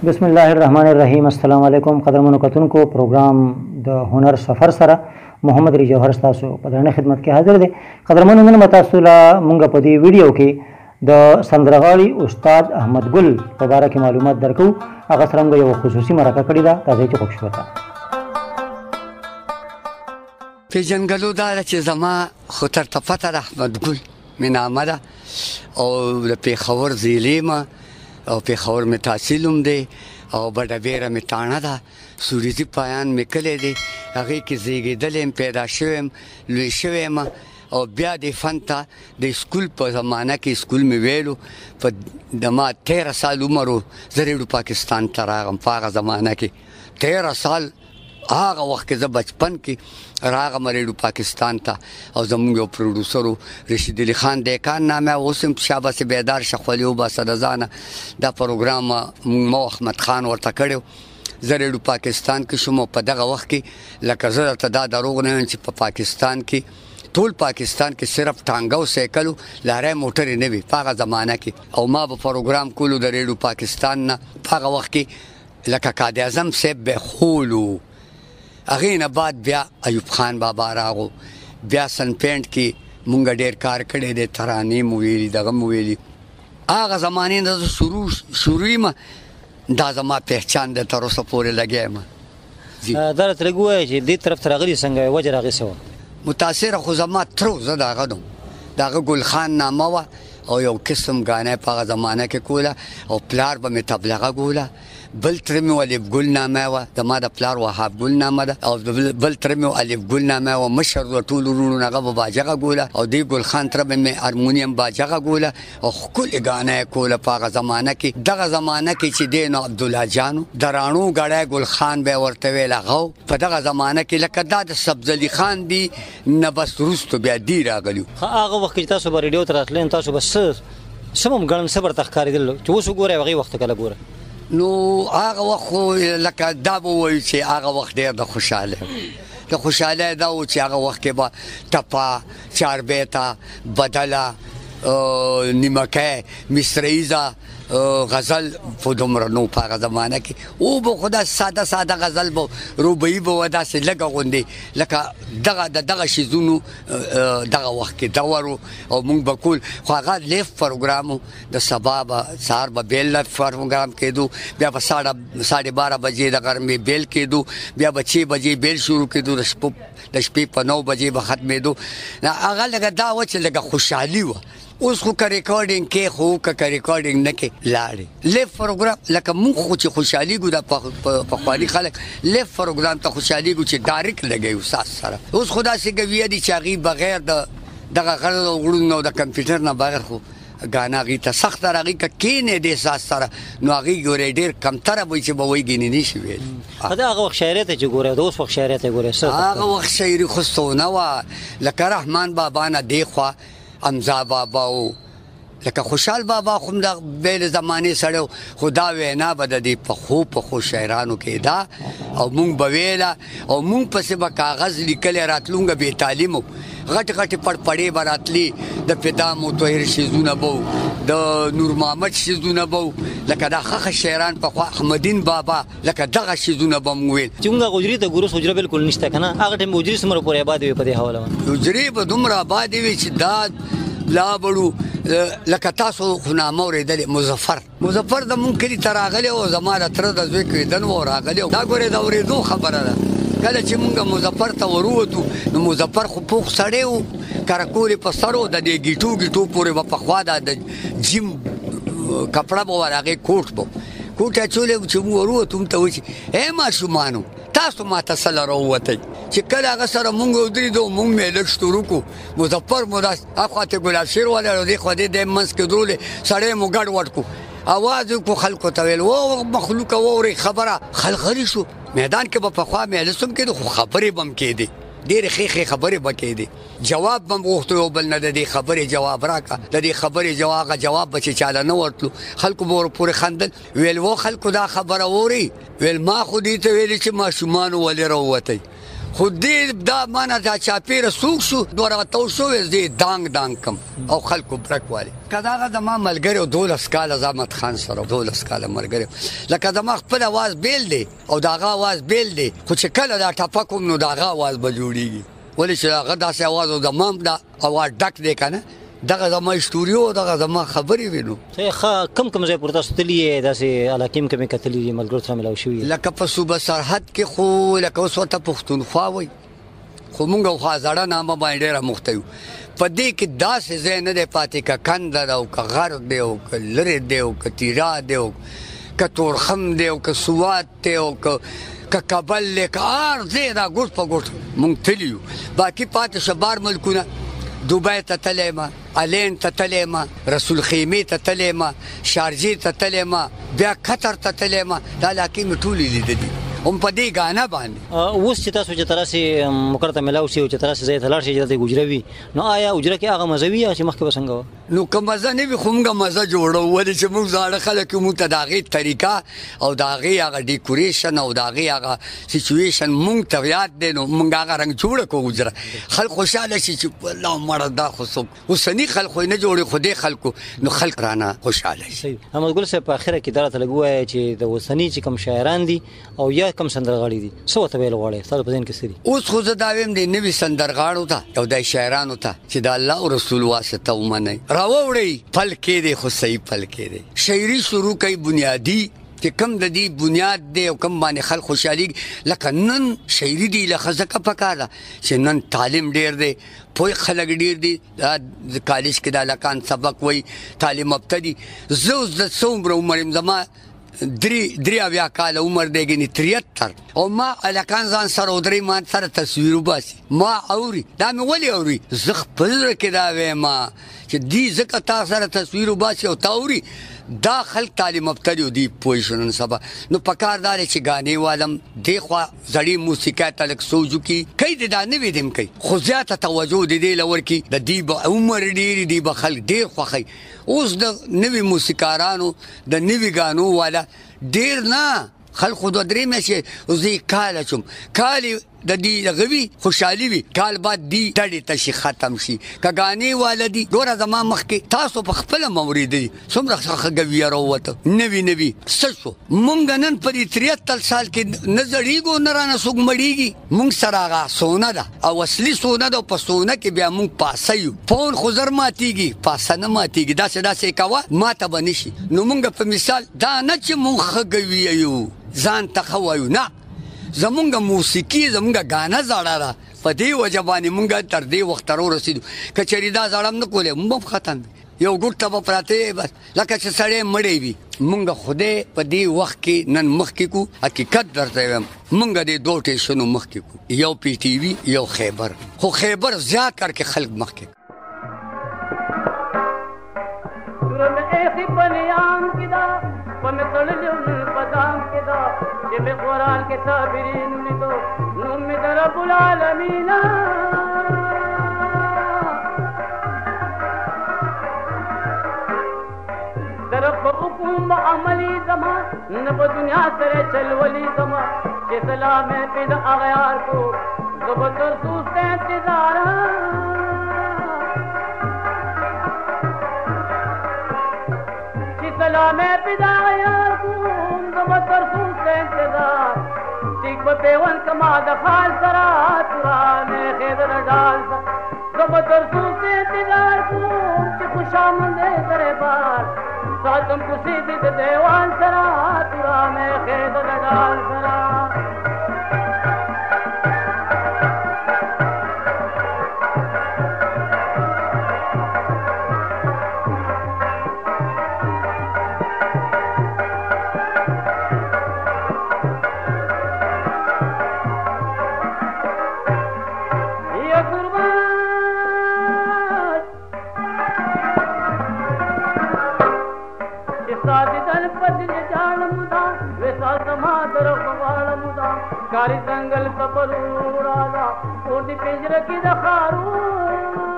بسم الله الرحمن الرحیم. السلام علیکم قدرمنو کتونکو. پروګرام د هنر سفر سره محمد ری جوهر تاسو په درنه خدمت کې حاضر دی. قدرمنو نن تاسو لا مونږ په دې ویډیو کې د سندرغاړي استاد احمد ګل په اړه کې معلومات درکو. هغه سره موږ یو خصوصي مرکه کړې ده، تاسو ته خوښ وتا. په جنګلو دا چې زما خو تر تفته احمد ګل من عمله او د پیښور ضلع او پیښور می تحصیلوم دی او بډبیره می تانه ده سوریزي پایان می کلی دی. هغې کې زیږېدلی یم، پیدا شوی یم، لوی شوی یم او بیا د فن ته د سکول په زمانه کې سکول مې ویلو. په د ما 13 سال عمر و زه ریډیو پاکستان ته راغم. په هغه زمانه کې 13 سال هغه وخت کې زه بچپن کې راغم ریډیو پاکستان ته او زموږ یو پروډوسر رشید علي خان دیکان نامه اوس هم شاباس بیدار شخولي وباسه د ځانه دا پروګرام مو احمد خان ورته کړی. زه ریډیو پاکستان کې شوم. په دغه وخت کې لکه زه درته دا دروغ نه وایم چې په پاکستان کې ټول پاکستان کې صرف ټانګه او سایکل لارې موټرې نه وي په هغه زمانه کې. او ما به پروګرام کولو د ریډیو پاکستان نه. په هغه وخت کې لکه قائد اعظم صاحب به خولو. هغې نه بعد بیا ایوب خان بابا راغو. بیا سن پینټ کې مونږ ډېر کار کړی دی، ترانې مو ویلي، دغه مو ویلي. هغه زمانې نه زه شروع یم، دا زما پهچان دی، تر اوسه پورې لګی یم. دا راته لږ ووایه چې دې طرف ته راغلي څنګه وجه راغې څه وه؟ متاثره خو زما ترو زه د هغه نوم د هغه ګل خان نامه وه او یو قسم ګانې په هغه زمانه کې کوله او پلار به مې تبلغه ګوله. بل تره مې الف ګل نامه وه، زما د پلار وهاب ګل نامه ده. او بل تره مې الف ګل نامه وه. مشر د ټولو وروڼو هغه به باجغه ګوله او دې ګل خان تره به مې هارمونیم باجغه ګوله او ښکلې ګانې کوله په هغه زمانه کې. دغه زمانه کې چې دی نو عبدالله جانو د راڼو ګړی ګل خان به ورته ویل هغه په دغه زمانه کې لکه دا د سبزلي خان دی نه بس وروستو بیا دی راغلي. هغه وخت کې تاسو به ریډیو ته راتلئ، تاسو به څه هم ګڼ څه ورته ښکارېدل چې اوس وګورئ هغې وخت کله ګوره؟ نو هغه وخت خو لکه دا به ووایو چې هغه وخت ډېر د خوشحالۍ دا و چې هغه وخت کې به ټپه، چاربیته، بدله، نیمکۍ، مصریزه، غزل په دومره نو په هغه زمانه کې. او به خو دا ساده غزل به روبایي به وه داسې لږه غوندې لکه دغه شیزونو دغه وخت کې دور و او مونږ به کول. خو هغه لیف پروګرام و. د سبا به سهار به بیل لیف پروګرام کېدو، بیا به 12:30 بجې د غرمې بیل کېدو، بیا به 6 بجې بیل شروع کېدو، د شپې په 9 بجې به ختمېدو. هغه لږه دا وه چې لږه خوشحالي وه. اوس خو که ریکارډینګ کې خو که ریکارډینګ نه کې لاړې لیف پروګرام لکه مونږ خو چې خوشحالېږو دا پخواني خلک لیف پروګرام ته خوشحالېږو چې ډایرکټ لګوي ساز سره. اوس خو داسې ګویه دي چې هغې بغیر د دغه غرض او غړو نه او د کمپیوټر نه بغیر خو ګانا هغې ته سخته هغې که کښېنې دې ساز سره نو هغې ګورې ډېر کمتره وایي چې به وایي ګینې نه شي ویل. هغه وخت شاعرۍ ته چې ګورې د اوس وخت شاعرۍ ته ګورې هغه وخت شاعري خو ستونه وه. لکه رحمان بابا نه دې خوا امزا بابا او لکه خوشحال بابا خو د بیل زمانې سړی خو دا وینا به د دې پخو شاعرانو کې ده او مونږ به ویله او مونږ پسې به کاغذ لیکلی راتلونګه بې تعلیمو غټې پړپړې به راتلي د فدا مطهر شیزونه به د نور محمد شیزونه به لکه دا ښه شاعران پخوا احمدین بابا لکه دغه شیزونه به مونږ ویل. چې مونږ حجرې ته ګورو حجره بالکل نشته که نه؟ هغه ټایم حجرې څومره پورې ابادې وې په دې حواله باندې؟ حجرې به دومره ابادې وې چې دا لا بړو لکه تاسو خو نامه اورېدلې مظفر د مونږ کلي ته راغلی او زما د تره د زوی کویدن و راغلی. دا ګورې د اورېدو خبره ده. کله چې مونږ مظفر ته ورووتو نو مظفر خو پوخ سړی و، کرکولې په سر و، د دې ګیټو پورې به پخوا د جیم کپړه به وه هغې کوټ اچولی و چې مونږ ورووتو مونږ ته وایي چې ای ماشومانو تاسو ما ته څه له راووتئ. چې کله هغه سره مونږ ودرېدو مونږ میله شروع کړو. مظفر مو داسې اخواته ګلاب شیر ولاړ دې خوا دې منځ کې درولې سړی مو ګډ وډ کړو. اواز یې کړو خلکو ته ویل و مخلوقه واورئ خبره خلغلي شو. میدان کې به پخوا میله سم کېدو خو خبرې به هم کېدې، ډېرې ښې خبرې به کېدې. جواب به هم غوښتو یو بل نه د دې خبرې جواب راکړه. د دې خبرې هغه جواب به چې چاله نه ورتلو خلکو به ورپورې خندل. ویل و خلکو دا خبره اورئ؟ ویل ما خو دې ته ویلې چې ماشومانو ولې راووتئ. خو دې دا مانه دا چاپېره څوک شو دوه تو شوې زه دانګ کم او خلکو برک والي که د هغه زما ملګري 12 کاله زحمت خان سره 12 کاله ملګري لکه زما خپل اواز بیل دی او د هغه اواز بیل دی خو چې کله دا ټپه کوم نو د هغه اواز به جوړېږي ولې چې هغه داسې اواز او زما هم دا اواز ډک دی که نه دغه زما اسټوریو دغه زما خبرې وینو کم ځای پورته تاسو تللي یې داسې علاقې هم کمې کتلي دي ملګرو سره ملاو شوي لکه په صوبه سرحد کې خو لکه اوس ورته پښتونخوا وایي خو مونږ خو زړه نامه باندې ډېره مخته یو په دې کې داسې ځای نه دی پاتې که کنده ده او که غر دی او که لرې دی او که تیرا دی او که تورخم دی او که سوات دی او که کابل دی که هر ځای دا ګوټ په ګوټ مونږ تللي یو باقي پاتې شه بار ملکونه دوبۍ ته تللی یم الین ته تللی یم رسول خیمې ته تللی یم شارجې ته تللی یم بیا قطر ته تللی یم دا علاقې مې ټولې لیدلي هم په دې ګانه باندې اوس چې تاسو چې تراسې مقر ته ملاو شئ او چې تراسې ځای ته لاړ شئ چې دلته حجره وي نو آیا حجره کې هغه مزه وي چې مخکې به څنګه وه نو که مزه نه وي خو موږ مزه جوړوو ولې چې موږ زاړه خلک یو موږ ته د هغې طریقه او د هغې هغه ډیکوریشن او د هغې هغه سچویشن موږ ته یاد دی نو موږ هغه رنګ جوړه کړو حجره خلک خوشحاله شي چې والله مړه دا خو څوک اوسني خلک خو یې نه جوړي خو دې خلکو نو خلک رانه خوشحاله شي احمد ګل صاحب په اخره کې دا راته لږ ووایه چې د اوسني چې کوم شاعران دي او یا کوم سندرغاړي دي څه ورته ویل غواړئ ستاسو په ذهن کې څه دي اوس خو زه دا ویم د نوي سندرغاړو ته او د شاعرانو ته چې د الله او رسول واسطه ومنئ راوړئ پل کې دی خو صحیح پل کې دی شاعري شروع کوي بنیادي چې کم د دې بنیاد دی او کم باندې خلک خوشحالي لکه نن شاعري دی لکه ځکه پکار ده چې نن تعلیم ډېر دی پوه خلک ډېر دي کالج کې د هلکان سبق وایي تعلیم یافته دي زه اوس د څه عمره عمر یم زما درې اویا کاله عمر دی ګنې 73 او ما هلکان ځان سره ودرې ما سره تصویر وباسي ما اوري دا مې ولې اوري زه خپل زړه کې دا وایم چې دې ځکه تا سره تصویر وباسي او تا اوري دا خلک تعلیم یافته دي او دې پوه شو نن سبا نو پکار دا دی چې ګانې والم دې خوا زړې موسیقۍ ته لږ سوچ وکړي کوي دې دا نوي دې کوي خو زیاته توجه د دې له ورکړي د دې به عمر ډېر دي به خلک ډېر خوښوي اوس د نوي موسیقارانو د نوي ګانو والا ډېر نه خلک خو دوه درې میاشتې زه کال اچوم کال د دې دغه وي خوشحالي وي کال بعد دې ډډې ته شي ختم شي که ګانې والا دي ګوره زما مخکې تاسو په خپله مه اورېدلي څومره ښه ګویه راووته نوي څه شو مونږ نن په دې 73 سال کې نه زړېږو نه رانه څوک مړېږي مونږ سره هغه سونه ده او اصلي سونه ده او په سونه کې بیا مونږ پاسه یو پون خو زر ماتېږي پاسه نه ماتېږي داسې کوه ماته به نه شي نو مونږ په مثال دا نه چې مونږ ښه ګویه یو ځان ته ښه وایو نه زمونږ موسیقي زمونږ ګانه زړه ده په دې وجه باندې مونږ تر دې وخته رسېدو که چېرې دا زړه هم نه کولی مونږ هم ختم یو ګوټ ته به پراته بس لکه چې سړی مړی وي مونږ خدای په دې وخت کې نن مخکې کو حقیقت درته وایم مونږ دې دوه ټیشنو مخکې کو یو پی ټي وي یو خیبر خو خیبر زیات کر کې خلک مخکې جب قرآن کے تعبیرین لیدو نو می در رب العالمین در په حکم عملی زمان نه په دنیا سره چل ولی زمان چې سلام پیدا اغیار کو زبردست دوست انتظار چې سلام پیدا اغیار کو زبردست انتظار دیکھ بپیون کما دخال سرا تران خیدر ڈال سا زبردست انتظار کو چی خوشامند دربار ساتم کسی دید دیوان سرا تران خیدر ڈال سرا کاری جنگل کپرو رادا اور دی پنجر کی دخارو